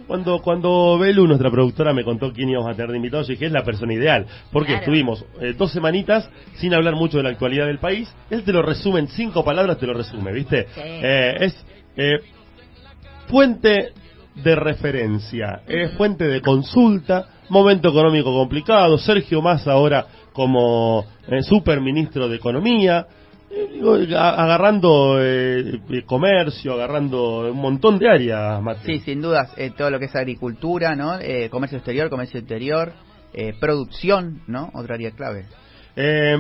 Cuando Belu, nuestra productora, me contó quién íbamos a tener de invitados, yo dije, es la persona ideal, porque Claro. estuvimos 2 semanitas sin hablar mucho de la actualidad del país. Él te lo resume en 5 palabras, te lo resume, ¿viste? Sí. Es fuente de referencia, fuente de consulta, momento económico complicado, Sergio Massa ahora como superministro de Economía, agarrando comercio, agarrando un montón de áreas, Mateo. Sí, sin dudas, todo lo que es agricultura, ¿no? Comercio interior, producción, ¿no? Otra área clave.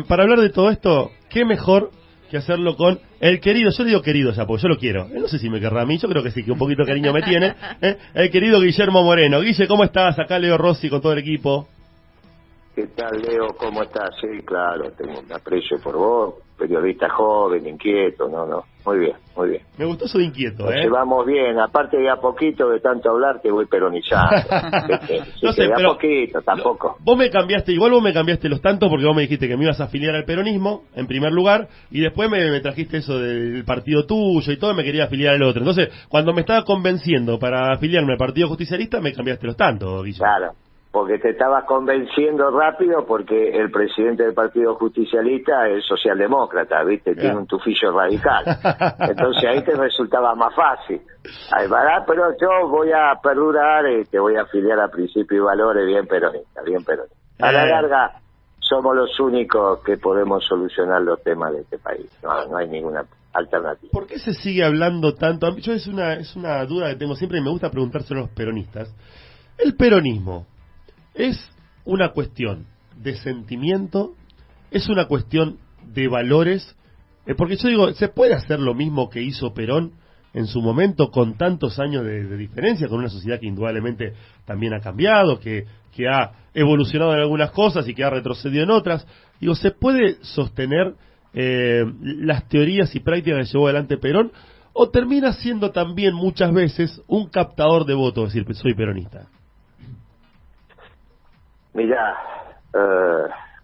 Para hablar de todo esto, qué mejor que hacerlo con el querido, yo le digo querido ya, porque yo lo quiero. No sé si me querrá a mí, yo creo que sí, que un poquito de cariño me tiene. El querido Guillermo Moreno. Guille, ¿cómo estás? Acá Leo Rossi con todo el equipo. ¿Qué tal, Leo? ¿Cómo estás? Sí, claro, tengo un aprecio por vos, periodista joven, inquieto, muy bien, muy bien. Me gustó eso de inquieto, Nos llevamos bien, aparte de a poquito de tanto hablar te voy peronizando. No sé, de pero a poquito, tampoco. Vos me cambiaste los tantos porque vos me dijiste que me ibas a afiliar al peronismo, en primer lugar, y después me trajiste eso del partido tuyo y todo, y me quería afiliar al otro. Entonces, cuando me estaba convenciendo para afiliarme al Partido Justicialista, me cambiaste los tantos, Guillermo. Claro. Porque te estabas convenciendo rápido porque el presidente del Partido Justicialista es socialdemócrata, ¿viste? Tiene un tufillo radical. Entonces ahí te resultaba más fácil. Ay, ¿verdad? Pero yo voy a perdurar y te voy a afiliar a Principio y Valores bien peronista, bien peronista. A la larga somos los únicos que podemos solucionar los temas de este país. No hay ninguna alternativa. ¿Por qué se sigue hablando tanto? Yo es una duda que tengo siempre y me gusta preguntárselo a los peronistas. El peronismo ¿es una cuestión de sentimiento? ¿Es una cuestión de valores? Porque yo digo, ¿se puede hacer lo mismo que hizo Perón en su momento con tantos años de diferencia, con una sociedad que indudablemente también ha cambiado, que ha evolucionado en algunas cosas y que ha retrocedido en otras? Digo, ¿se puede sostener las teorías y prácticas que llevó adelante Perón? ¿O termina siendo también muchas veces un captador de votos, decir, soy peronista? Mirá,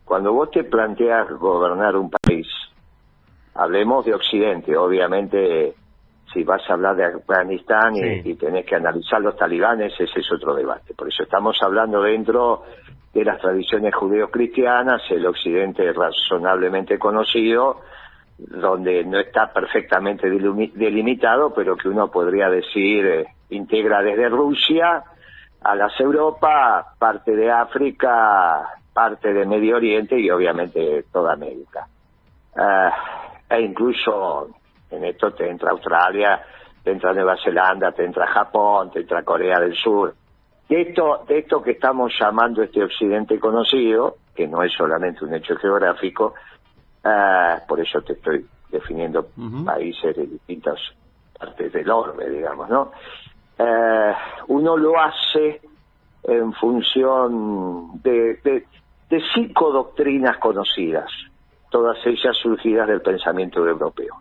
cuando vos te planteas gobernar un país, hablemos de Occidente, obviamente si vas a hablar de Afganistán y tenés que analizar los talibanes, ese es otro debate. Por eso estamos hablando dentro de las tradiciones judeocristianas, el Occidente razonablemente conocido, donde no está perfectamente delimitado, pero que uno podría decir integra desde Rusia a las Europa, parte de África, parte de Medio Oriente y obviamente toda América. E incluso en esto te entra Australia, te entra Nueva Zelanda, te entra Japón, te entra Corea del Sur. De esto que estamos llamando este Occidente conocido, que no es solamente un hecho geográfico, por eso te estoy definiendo países de distintas partes del orbe, digamos, ¿no? Uno lo hace en función de 5 doctrinas conocidas, todas ellas surgidas del pensamiento europeo.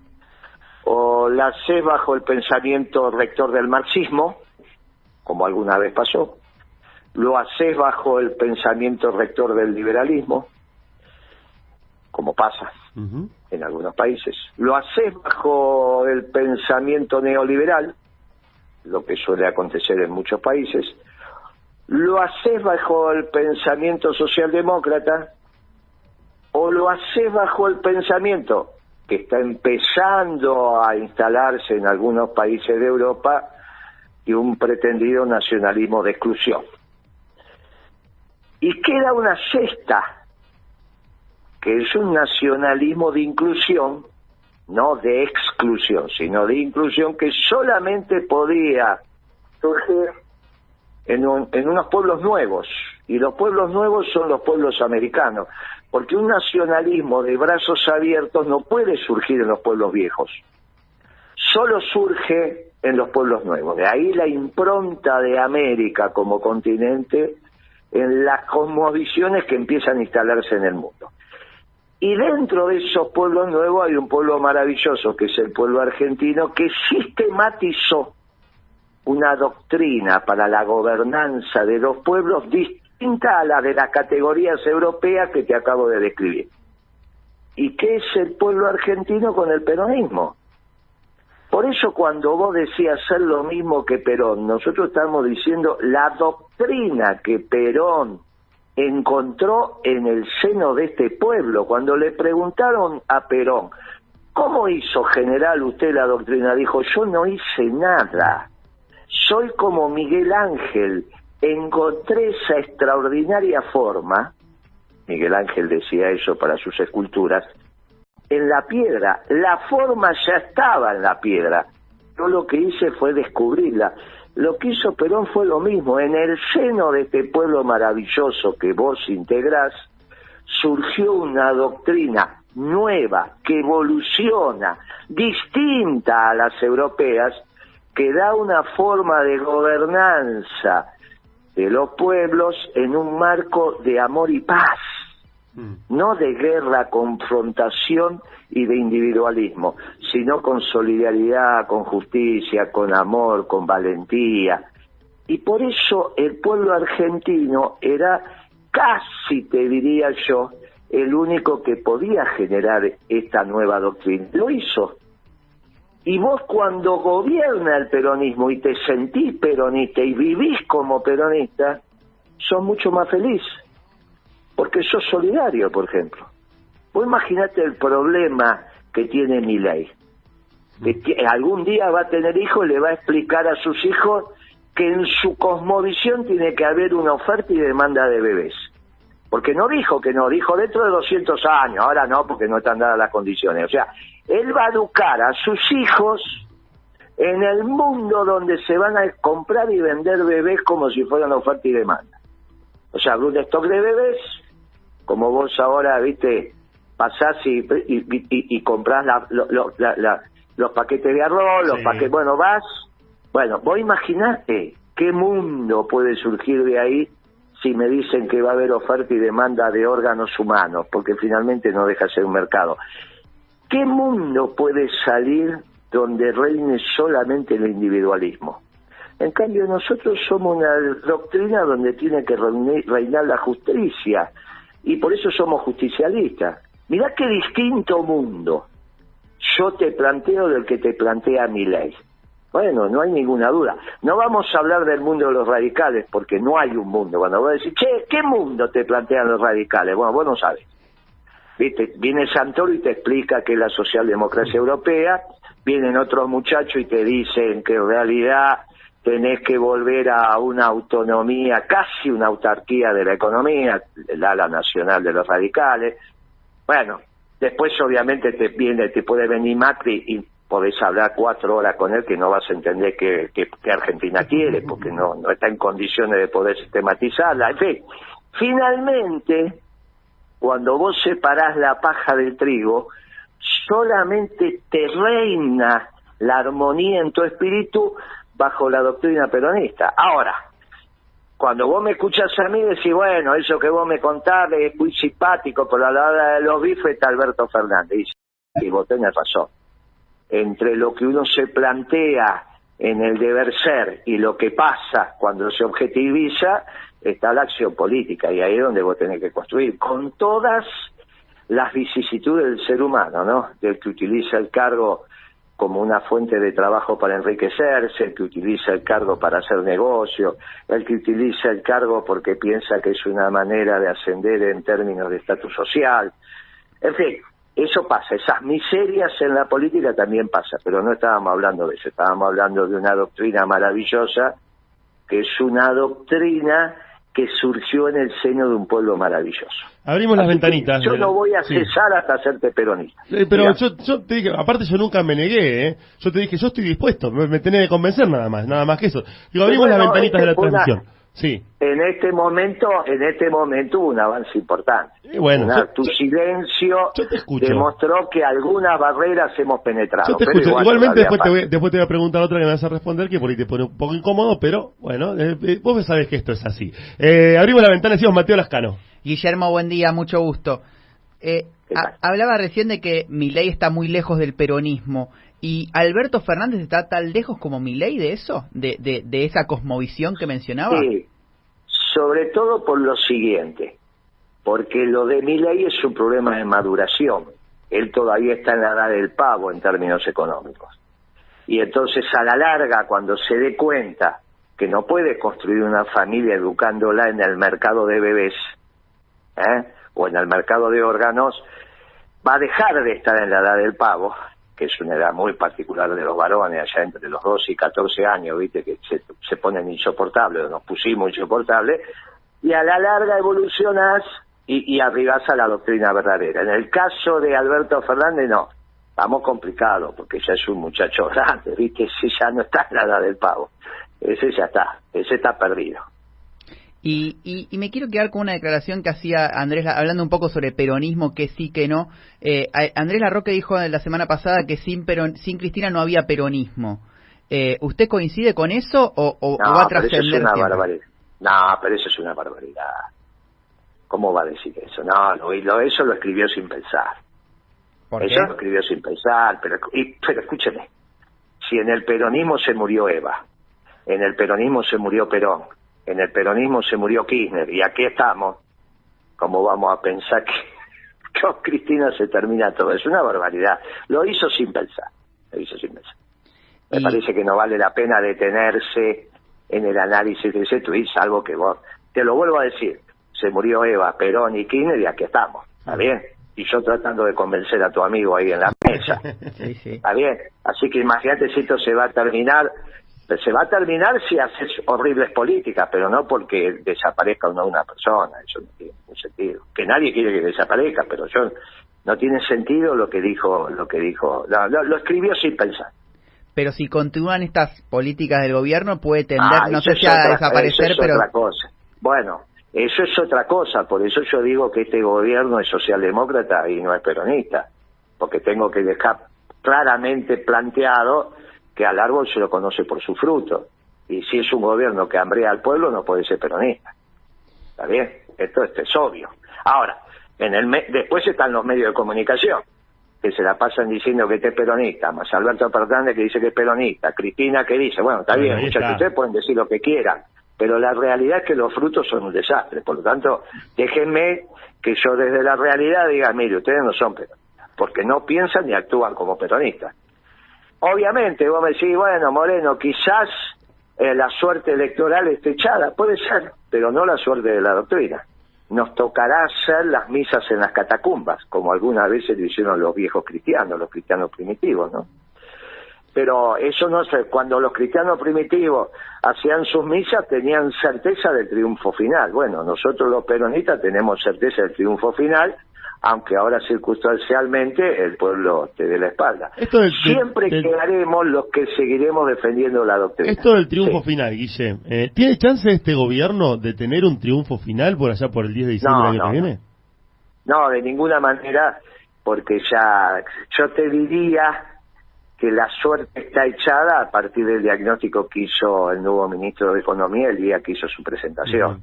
O la haces bajo el pensamiento rector del marxismo, como alguna vez pasó, lo haces bajo el pensamiento rector del liberalismo, como pasa en algunos países, lo haces bajo el pensamiento neoliberal, lo que suele acontecer en muchos países, lo haces bajo el pensamiento socialdemócrata o lo haces bajo el pensamiento que está empezando a instalarse en algunos países de Europa de un pretendido nacionalismo de exclusión. Y queda una sexta, que es un nacionalismo de inclusión, no de exclusión, sino de inclusión, que solamente podía surgir en unos pueblos nuevos, y los pueblos nuevos son los pueblos americanos, porque un nacionalismo de brazos abiertos no puede surgir en los pueblos viejos, solo surge en los pueblos nuevos. De ahí la impronta de América como continente en las cosmovisiones que empiezan a instalarse en el mundo. Y dentro de esos pueblos nuevos hay un pueblo maravilloso, que es el pueblo argentino, que sistematizó una doctrina para la gobernanza de los pueblos distinta a la de las categorías europeas que te acabo de describir. ¿Y qué es el pueblo argentino con el peronismo? Por Por eso cuando vos decías hacer lo mismo que Perón, nosotros estamos diciendo la doctrina que Perón encontró en el seno de este pueblo. Cuando le preguntaron a Perón, ¿cómo hizo, general, usted la doctrina? Dijo, yo no hice nada, soy como Miguel Ángel, encontré esa extraordinaria forma, Miguel Ángel decía eso para sus esculturas, en la piedra, la forma ya estaba en la piedra, yo lo que hice fue descubrirla. Lo que hizo Perón fue lo mismo, en el seno de este pueblo maravilloso que vos integrás, surgió una doctrina nueva, que evoluciona, distinta a las europeas, que da una forma de gobernanza de los pueblos en un marco de amor y paz, no de guerra, confrontación y de individualismo, sino con solidaridad, con justicia, con amor, con valentía. Y por eso el pueblo argentino era casi, te diría yo, el único que podía generar esta nueva doctrina. Lo hizo. Y vos cuando gobierna el peronismo y te sentís peronista y vivís como peronista, sos mucho más feliz, porque sos solidario, por ejemplo. Vos imaginate el problema que tiene Milei, que algún día va a tener hijos y le va a explicar a sus hijos que en su cosmovisión tiene que haber una oferta y demanda de bebés. Porque no dijo que no, dijo dentro de 200 años, ahora no, porque no están dadas las condiciones. O sea, él va a educar a sus hijos en el mundo donde se van a comprar y vender bebés como si fueran oferta y demanda. O sea, un stock de bebés, como vos ahora, viste, pasás y comprás los paquetes de arroz, los paquetes, bueno, vas, bueno, vos imaginate qué mundo puede surgir de ahí si me dicen que va a haber oferta y demanda de órganos humanos, porque finalmente no deja de ser un mercado. ¿Qué mundo puede salir donde reine solamente el individualismo? En cambio, nosotros somos una doctrina donde tiene que reinar la justicia, y por eso somos justicialistas. Mirá qué distinto mundo yo te planteo del que te plantea Milei. Bueno, no hay ninguna duda. No vamos a hablar del mundo de los radicales, porque no hay un mundo. Cuando vos decís, che, ¿qué mundo te plantean los radicales? Bueno, vos no sabes. ¿Viste? Viene Santoro y te explica que es la socialdemocracia europea, vienen otros muchachos y te dicen que en realidad tenés que volver a una autonomía, casi una autarquía de la economía, el ala nacional de los radicales. Bueno, después obviamente te puede venir Macri y podés hablar 4 horas con él que no vas a entender qué Argentina quiere, porque no está en condiciones de poder sistematizarla. En fin, finalmente, cuando vos separás la paja del trigo, solamente te reina la armonía en tu espíritu bajo la doctrina peronista. Ahora, cuando vos me escuchás a mí, decís, bueno, eso que vos me contás es muy simpático, pero a la hora de los bifes está Alberto Fernández. Y vos tenés razón. Entre lo que uno se plantea en el deber ser y lo que pasa cuando se objetiviza, está la acción política, y ahí es donde vos tenés que construir, con todas las vicisitudes del ser humano, ¿no? Del que utiliza el cargo como una fuente de trabajo para enriquecerse, el que utiliza el cargo para hacer negocio, el que utiliza el cargo porque piensa que es una manera de ascender en términos de estatus social. En fin, eso pasa, esas miserias en la política también pasa, pero no estábamos hablando de eso, estábamos hablando de una doctrina maravillosa, que es una doctrina que surgió en el seno de un pueblo maravilloso. Abrimos las ventanitas. Yo no voy a cesar hasta hacerte peronista. Pero yo te dije, aparte yo nunca me negué, ¿eh? Yo te dije, yo estoy dispuesto, me tenés que convencer nada más que eso. Digo, abrimos las ventanitas de la transmisión. Sí. En este momento hubo un avance importante. Bueno, tu silencio demostró que algunas barreras hemos penetrado. Yo te escucho. Igualmente después te voy a preguntar otra que me vas a responder, que por ahí te pone un poco incómodo, pero bueno, vos sabés que esto es así. Abrimos la ventana y decimos Mateo Lascano. Guillermo, buen día, mucho gusto. Hablaba recién de que Milei está muy lejos del peronismo. ¿Y Alberto Fernández está tan lejos como Milei de eso? ¿De esa cosmovisión que mencionaba? Sí, sobre todo por lo siguiente. Porque lo de Milei es un problema de maduración. Él todavía está en la edad del pavo en términos económicos. y entonces a la larga, cuando se dé cuenta que no puede construir una familia educándola en el mercado de bebés, o en el mercado de órganos, va a dejar de estar en la edad del pavo, que es una edad muy particular de los varones, allá entre los 12 y 14 años, viste, que se ponen insoportables, nos pusimos insoportables, y a la larga evolucionás y arribás a la doctrina verdadera. En el caso de Alberto Fernández, no, vamos complicados, porque ya es un muchacho grande, viste, ese ya no está en la edad del pavo, ese ya está, ese está perdido. Y me quiero quedar con una declaración que hacía Andrés, hablando un poco sobre peronismo, que sí, que no. Andrés Larroque dijo la semana pasada que sin Cristina no había peronismo. ¿Usted coincide con eso o va a trascender? Eso es una barbaridad. No, pero eso es una barbaridad. ¿Cómo va a decir eso? No, eso lo escribió sin pensar. ¿Por qué? Eso lo escribió sin pensar, pero escúcheme. Si en el peronismo se murió Eva, en el peronismo se murió Perón, en el peronismo se murió Kirchner, y aquí estamos, ¿cómo vamos a pensar que con Cristina se termina todo? Es una barbaridad. Lo hizo sin pensar, Me parece que no vale la pena detenerse en el análisis de ese tuit, salvo que vos, te lo vuelvo a decir, se murió Eva, Perón y Kirchner, y aquí estamos, ¿está bien? Y yo tratando de convencer a tu amigo ahí en la mesa, sí. ¿Está bien? Así que imagínate si esto se va a terminar si haces horribles políticas, pero no porque desaparezca una persona, eso no tiene ningún sentido. Que nadie quiere que desaparezca, pero no tiene sentido lo que dijo, lo escribió sin pensar. Pero si continúan estas políticas del gobierno puede tender, no sé si a desaparecer, eso es otra cosa. Bueno, eso es otra cosa, por eso yo digo que este gobierno es socialdemócrata y no es peronista, porque tengo que dejar claramente planteado que al árbol se lo conoce por su fruto, y si es un gobierno que hambrea al pueblo no puede ser peronista. ¿Está bien? Esto es obvio. Ahora, después están los medios de comunicación, que se la pasan diciendo que este es peronista, más Alberto Fernández que dice que es peronista, Cristina que dice, bueno, está bien, muchachos, ustedes pueden decir lo que quieran, pero la realidad es que los frutos son un desastre. Por lo tanto, déjenme que yo desde la realidad diga, mire, ustedes no son peronistas, porque no piensan ni actúan como peronistas. Obviamente, vos me decís, bueno, Moreno, quizás la suerte electoral esté echada, puede ser, pero no la suerte de la doctrina. Nos tocará hacer las misas en las catacumbas, como algunas veces lo hicieron los viejos cristianos, los cristianos primitivos, ¿no? Pero eso no sé, cuando los cristianos primitivos hacían sus misas tenían certeza del triunfo final. Bueno, nosotros los peronistas tenemos certeza del triunfo final, aunque ahora circunstancialmente el pueblo te dé la espalda. Siempre quedaremos los que seguiremos defendiendo la doctrina. Esto del triunfo final, Guille, ¿tiene chance este gobierno de tener un triunfo final por allá por el 10 de diciembre del año que viene? No, de ninguna manera, porque ya yo te diría que la suerte está echada a partir del diagnóstico que hizo el nuevo ministro de Economía el día que hizo su presentación.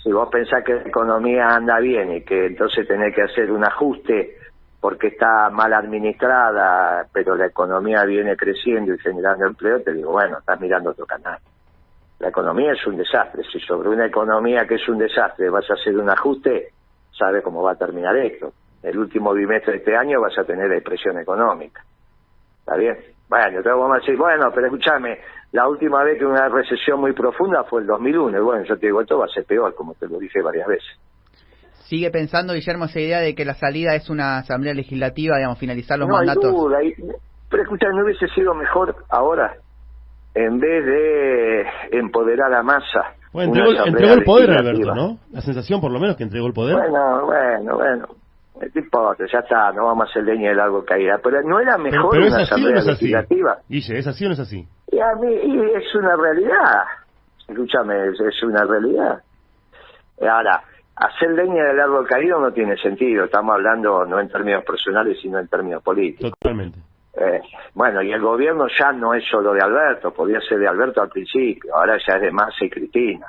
Si vos pensás que la economía anda bien y que entonces tenés que hacer un ajuste porque está mal administrada, pero la economía viene creciendo y generando empleo, te digo, bueno, estás mirando otro canal. La economía es un desastre. Si sobre una economía que es un desastre vas a hacer un ajuste, sabes cómo va a terminar esto. El último bimestre de este año vas a tener depresión económica. ¿Está bien? Bueno, te vamos a decir, bueno, pero escúchame, la última vez que una recesión muy profunda fue el 2001, y bueno, yo te digo, esto va a ser peor, como te lo dije varias veces. ¿Sigue pensando, Guillermo, esa idea de que la salida es una asamblea legislativa, digamos, finalizar los mandatos? No hay duda, pero escúchame, ¿no hubiese sido mejor ahora, en vez de empoderar a Massa? Bueno, entregó el poder, Alberto, ¿no? La sensación, por lo menos, que entregó el poder. Bueno. No importa, ya está, no vamos a hacer leña del árbol caída. Pero no era mejor una asamblea legislativa. Guille, ¿es así o no es así? Y es una realidad. Escúchame, es una realidad. Ahora, hacer leña del árbol caído no tiene sentido. Estamos hablando no en términos personales, sino en términos políticos. Totalmente. Bueno, y el gobierno ya no es solo de Alberto, podía ser de Alberto al principio, ahora ya es de Massa y Cristina.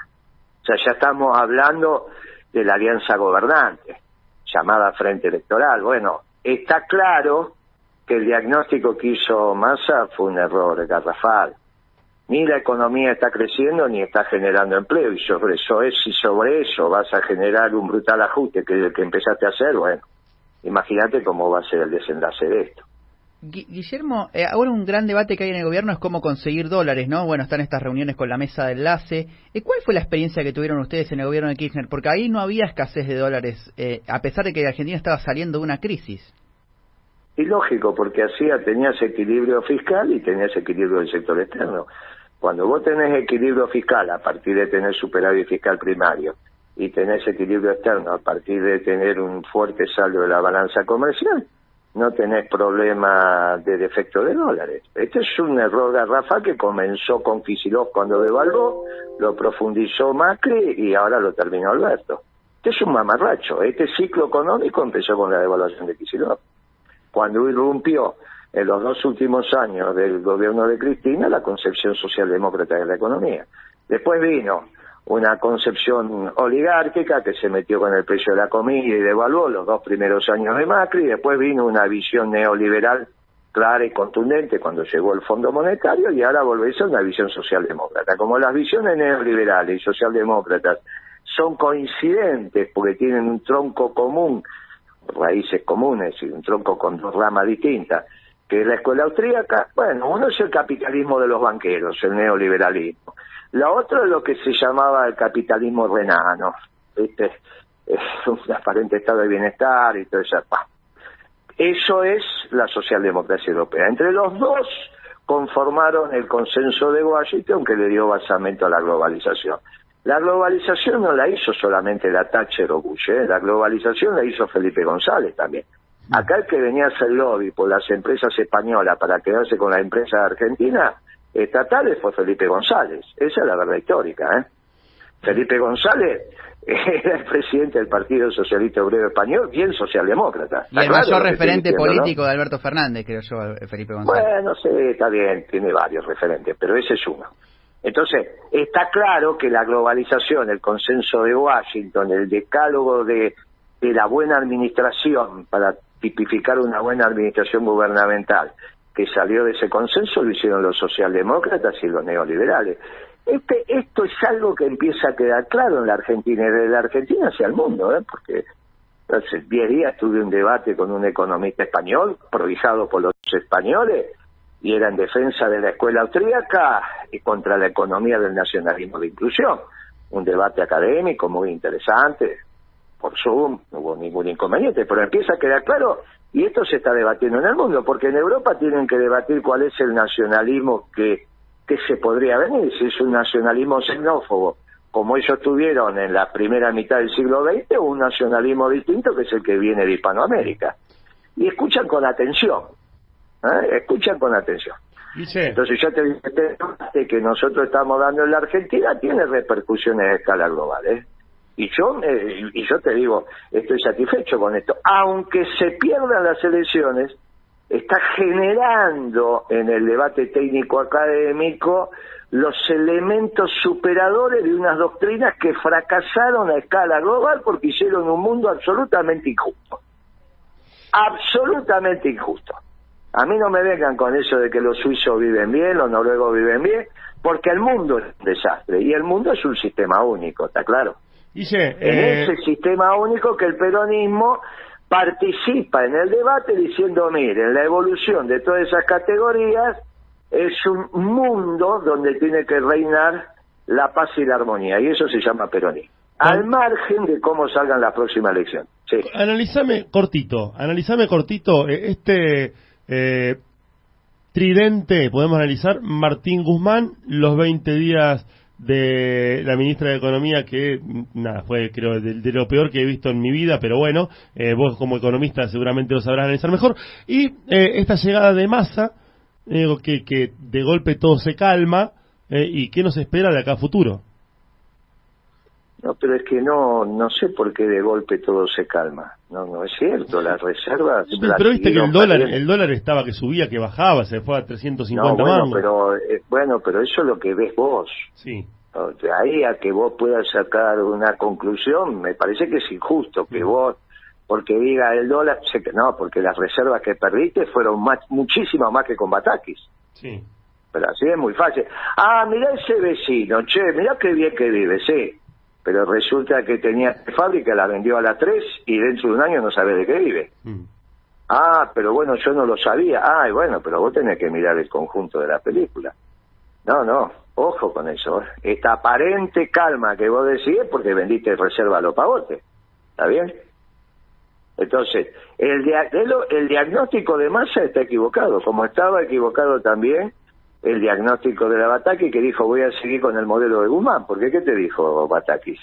O sea, ya estamos hablando de la alianza gobernante, llamada Frente Electoral. Bueno, está claro que el diagnóstico que hizo Massa fue un error garrafal. Ni la economía está creciendo ni está generando empleo, y sobre eso vas a generar un brutal ajuste que empezaste a hacer, bueno, imagínate cómo va a ser el desenlace de esto. Guillermo, ahora un gran debate que hay en el gobierno es cómo conseguir dólares, ¿no? Bueno, están estas reuniones con la mesa de enlace. ¿Cuál fue la experiencia que tuvieron ustedes en el gobierno de Kirchner? Porque ahí no había escasez de dólares, a pesar de que Argentina estaba saliendo de una crisis. Y lógico, porque tenías equilibrio fiscal y tenías equilibrio del sector externo. Cuando vos tenés equilibrio fiscal a partir de tener superávit fiscal primario y tenés equilibrio externo a partir de tener un fuerte saldo de la balanza comercial, no tenés problema de defecto de dólares. Este es un error garrafal que comenzó con Kicillof cuando devaluó, lo profundizó Macri y ahora lo terminó Alberto. Este es un mamarracho. Este ciclo económico empezó con la devaluación de Kicillof. Cuando irrumpió en los 2 últimos años del gobierno de Cristina la concepción socialdemócrata de la economía. Después vino una concepción oligárquica que se metió con el precio de la comida y devaluó los 2 primeros años de Macri, y después vino una visión neoliberal clara y contundente cuando llegó el Fondo Monetario, y ahora volvés a una visión socialdemócrata. Como las visiones neoliberales y socialdemócratas son coincidentes porque tienen un tronco común, raíces comunes y un tronco con 2 ramas distintas, que es la escuela austríaca, bueno, uno es el capitalismo de los banqueros, el neoliberalismo. La otra es lo que se llamaba el capitalismo renano, ¿viste? Es un aparente estado de bienestar y todo eso. Eso es la socialdemocracia europea. Entre los dos conformaron el consenso de Washington que le dio basamento a la globalización. La globalización no la hizo solamente la Thatcher o Bush, la globalización la hizo Felipe González también. Acá el que venía a hacer lobby por las empresas españolas para quedarse con las empresas argentinas estatales fue Felipe González. Esa es la verdad histórica, Felipe González era el presidente del Partido Socialista Obrero Español, bien socialdemócrata. Y el mayor referente político, ¿no?, de Alberto Fernández, creo yo, Felipe González. Bueno, sí, está bien, tiene varios referentes, pero ese es uno. Entonces, está claro que la globalización, el consenso de Washington, el decálogo de la buena administración para tipificar una buena administración gubernamental, que salió de ese consenso, lo hicieron los socialdemócratas y los neoliberales. Esto es algo que empieza a quedar claro en la Argentina, y de la Argentina hacia el mundo, porque hace 10 días tuve un debate con un economista español, prohijado por los españoles, y era en defensa de la escuela austríaca y contra la economía del nacionalismo de inclusión. Un debate académico muy interesante, por Zoom, no hubo ningún inconveniente, pero empieza a quedar claro, y esto se está debatiendo en el mundo, porque en Europa tienen que debatir cuál es el nacionalismo que se podría venir, si es un nacionalismo xenófobo, como ellos tuvieron en la primera mitad del siglo XX, o un nacionalismo distinto que es el que viene de Hispanoamérica. Y escuchan con atención, escuchan con atención. Entonces yo te digo, este debate que nosotros estamos dando en la Argentina tiene repercusiones a escala global, Y yo te digo, estoy satisfecho con esto. Aunque se pierdan las elecciones, está generando en el debate técnico-académico los elementos superadores de unas doctrinas que fracasaron a escala global porque hicieron un mundo absolutamente injusto. Absolutamente injusto. A mí no me vengan con eso de que los suizos viven bien, los noruegos viven bien, porque el mundo es un desastre, y el mundo es un sistema único, ¿está claro? En ese sistema único que el peronismo participa en el debate diciendo, miren, la evolución de todas esas categorías es un mundo donde tiene que reinar la paz y la armonía, y eso se llama peronismo, al margen de cómo salgan la próxima elección. Sí. Analízame cortito este tridente, podemos analizar: Martín Guzmán, los 20 días de la ministra de Economía, que nada, fue creo de lo peor que he visto en mi vida, pero bueno, vos como economista seguramente lo sabrás analizar mejor, y esta llegada de Massa, que de golpe todo se calma, y qué nos espera de acá a futuro. No, pero es que no sé por qué de golpe todo se calma. No es cierto, las reservas... Pero viste que el dólar estaba que subía, que bajaba, se fue a 350 mangos. Pero eso es lo que ves vos. Sí. De ahí a que vos puedas sacar una conclusión, me parece que es injusto que vos, porque diga el dólar, no, porque las reservas que perdiste fueron muchísimo más que con Batakis. Sí. Pero así es muy fácil. Mirá ese vecino, mirá qué bien que vive, sí. Pero resulta que tenía fábrica, la vendió a las 3 y dentro de un año no sabe de qué vive. Ah, pero bueno, yo no lo sabía. Ah, y bueno, pero vos tenés que mirar el conjunto de la película. No, ojo con eso. Esta aparente calma que vos decís es porque vendiste reserva a los pavotes. ¿Está bien? Entonces, el diagnóstico de Massa está equivocado, como estaba equivocado también el diagnóstico de la Batakis, que dijo voy a seguir con el modelo de Guzmán. Porque ¿qué te dijo Batakis?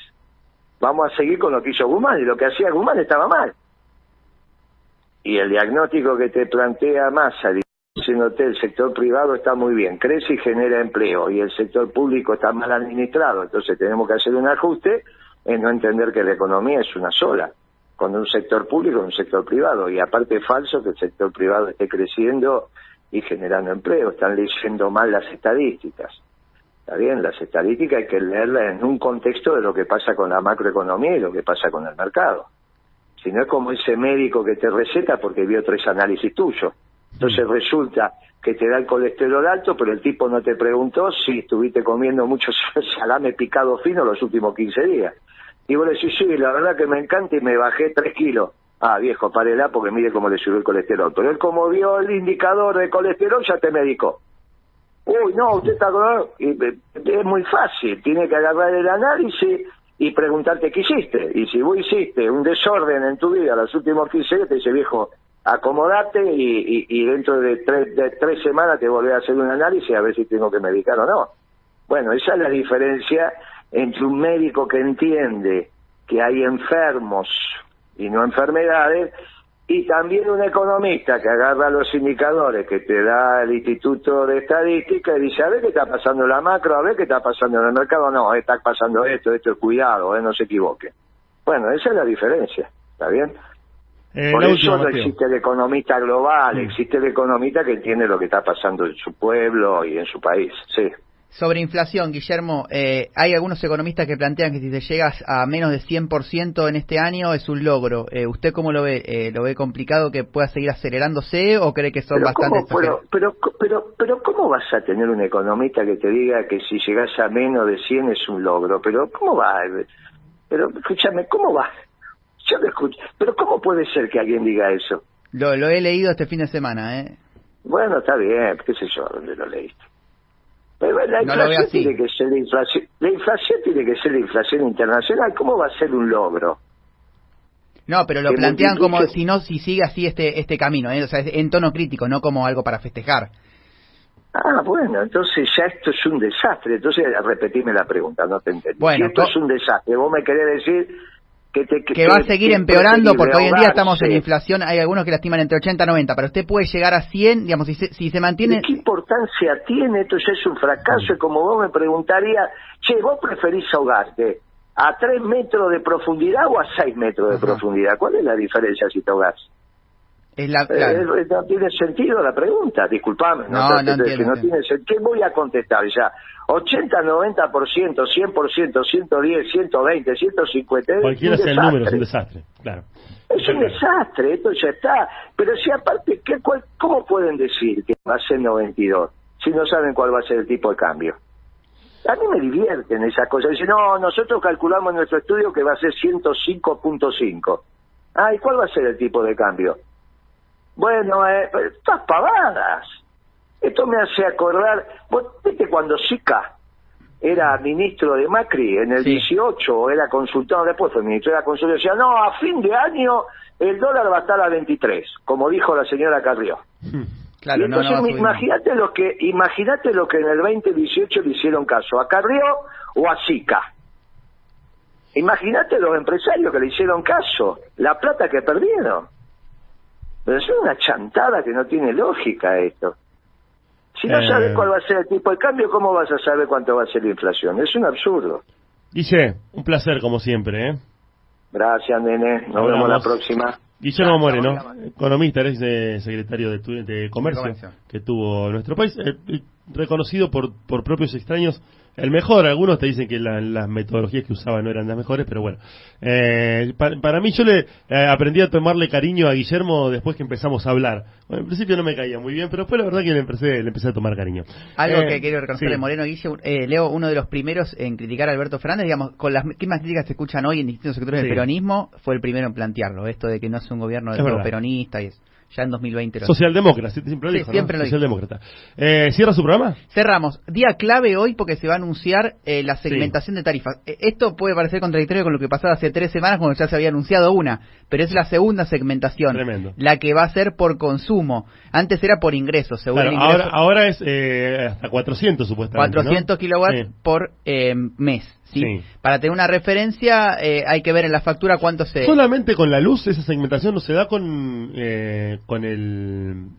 Vamos a seguir con lo que hizo Guzmán, y lo que hacía Guzmán estaba mal. Y el diagnóstico que te plantea Massa, diciéndote el sector privado está muy bien, crece y genera empleo, y el sector público está mal administrado, entonces tenemos que hacer un ajuste en no entender que la economía es una sola, con un sector público y un sector privado, y aparte es falso que el sector privado esté creciendo y generando empleo. Están leyendo mal las estadísticas. Está bien, las estadísticas hay que leerlas en un contexto de lo que pasa con la macroeconomía y lo que pasa con el mercado. Si no es como ese médico que te receta porque vio 3 análisis tuyos. Entonces resulta que te da el colesterol alto, pero el tipo no te preguntó si estuviste comiendo mucho salame picado fino los últimos 15 días. Y vos le decís, sí, la verdad que me encanta y me bajé 3 kilos. Ah, viejo, párela porque mire cómo le subió el colesterol. Pero él, como vio el indicador de colesterol, ya te medicó. Uy, no, usted está con... Es muy fácil, tiene que agarrar el análisis y preguntarte qué hiciste. Y si vos hiciste un desorden en tu vida los últimos 15 días, te dice, viejo, acomodate y dentro de 3 semanas te volvés a hacer un análisis a ver si tengo que medicar o no. Bueno, esa es la diferencia entre un médico que entiende que hay enfermos y no enfermedades, y también un economista que agarra los indicadores que te da el Instituto de Estadística y dice, a ver qué está pasando en la macro, a ver qué está pasando en el mercado. No, está pasando esto es cuidado, no se equivoque. Bueno, esa es la diferencia, ¿está bien? Por eso no existe el economista global, existe el economista que entiende lo que está pasando en su pueblo y en su país, sí. Sobre inflación, Guillermo, hay algunos economistas que plantean que si te llegas a menos de 100% en este año es un logro. ¿Usted cómo lo ve? ¿Lo ve complicado que pueda seguir acelerándose o cree que son bastante exagerados? Pero ¿cómo vas a tener un economista que te diga que si llegas a menos de 100 es un logro? Pero ¿cómo va? Pero escúchame, ¿cómo va? Yo lo escucho. Pero ¿cómo puede ser que alguien diga eso? Lo he leído este fin de semana, ¿eh? Bueno, está bien, qué sé yo, ¿dónde lo leíste? Pero la inflación tiene que ser la inflación tiene que ser la inflación internacional. ¿Cómo va a ser un logro? No, pero lo plantean como si sigue así este camino, o sea, en tono crítico, no como algo para festejar. Ah, bueno, entonces ya esto es un desastre. Entonces repetime la pregunta, no te entendí. Bueno, si esto es un desastre, vos me querés decir que va a seguir empeorando porque hoy en día estamos en inflación, hay algunos que la estiman entre 80 y 90, pero usted puede llegar a 100, digamos, si se mantiene... ¿Qué importancia tiene? Esto ya es un fracaso, y como vos me preguntarías, che, ¿vos preferís ahogarte a 3 metros de profundidad o a 6 metros de profundidad? ¿Cuál es la diferencia si te ahogás? Claro. No tiene sentido la pregunta, disculpame. No entiendo. Tiene sentido. ¿Qué voy a contestar ya? 80, 90%, 100%, 110, 120, 150... Cualquiera sea el número, es un desastre, claro. Es un desastre, esto ya está. Pero si aparte, ¿cómo pueden decir que va a ser 92 si no saben cuál va a ser el tipo de cambio? A mí me divierten esas cosas. Dicen, no, nosotros calculamos en nuestro estudio que va a ser 105.5. Ah, ¿y cuál va a ser el tipo de cambio? Bueno, estas pavadas. Esto me hace acordar, vos viste cuando Sica era ministro de Macri en el 18, era consultor, después fue ministro de la consulta, decía, no, a fin de año el dólar va a estar a 23, como dijo la señora Carrió. Claro, y entonces imagínate lo que en el 2018 le hicieron caso, a Carrió o a Sica. Imagínate los empresarios que le hicieron caso, la plata que perdieron. Pero es una chantada que no tiene lógica esto. Si no sabes cuál va a ser el tipo de cambio, ¿cómo vas a saber cuánto va a ser la inflación? Es un absurdo. Guille, un placer como siempre, ¿eh? Gracias, nene. Nos vemos la próxima. Guillermo Moreno, economista, eres secretario de Comercio que tuvo nuestro país, reconocido por propios extraños, el mejor. Algunos te dicen que las metodologías que usaba no eran las mejores, pero bueno, para mí yo le aprendí a tomarle cariño a Guillermo después que empezamos a hablar. Bueno, en principio no me caía muy bien, pero después la verdad que le empecé a tomar cariño. Algo que quiero reconocer de Moreno, Guille, Leo, uno de los primeros en criticar a Alberto Fernández, digamos, con las mismas críticas que se escuchan hoy en distintos sectores del peronismo, fue el primero en plantearlo, esto de que no es un gobierno del todo peronista y eso. ya en 2020. Socialdemócrata, siempre lo Sí, dijo, siempre ¿no? lo dijo. Socialdemócrata. ¿Cierra su programa? Cerramos. Día clave hoy porque se va a anunciar la segmentación de tarifas. Esto puede parecer contradictorio con lo que pasaba hace 3 semanas cuando ya se había anunciado una, pero es la segunda segmentación. Tremendo. La que va a ser por consumo. Antes era por ingresos, según Claro, el ingreso. ahora es hasta 400 supuestamente, 400 ¿no? kilowatts Sí. por mes. ¿Sí? Sí. Para tener una referencia, hay que ver en la factura cuánto se... Solamente con la luz esa segmentación no se da con el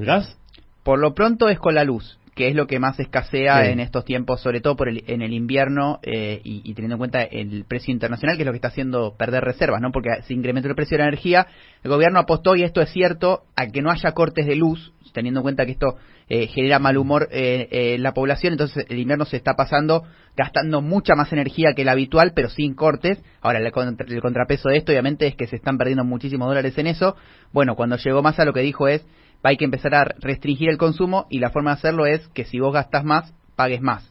gas. Por lo pronto es con la luz, que es lo que más escasea Sí. en estos tiempos, sobre todo en el invierno y teniendo en cuenta el precio internacional, que es lo que está haciendo perder reservas, ¿no? Porque se incrementó el precio de la energía, el gobierno apostó, y esto es cierto, a que no haya cortes de luz, teniendo en cuenta que esto genera mal humor en la población. Entonces el invierno se está pasando gastando mucha más energía que la habitual, pero sin cortes. Ahora el contrapeso de esto obviamente es que se están perdiendo muchísimos dólares en eso. Bueno, cuando llegó Massa lo que dijo es: hay que empezar a restringir el consumo, y la forma de hacerlo es que si vos gastás más, pagues más,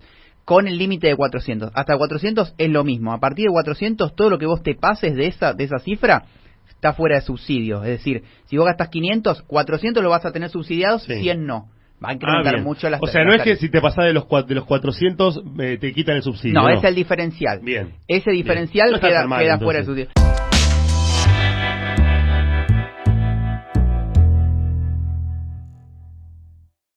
con el límite de 400. Hasta 400 es lo mismo. A partir de 400, todo lo que vos te pases de esa cifra está fuera de subsidio. Es decir, si vos gastás 500, 400 lo vas a tener subsidiados, Sí. 100 no. Va a incrementar Bien. mucho las O sea, no las es que tarifas. si te pasás de los 400 te quitan el subsidio. No, No, es el diferencial. Bien. Ese diferencial No está queda tan mal, fuera de entonces. subsidio.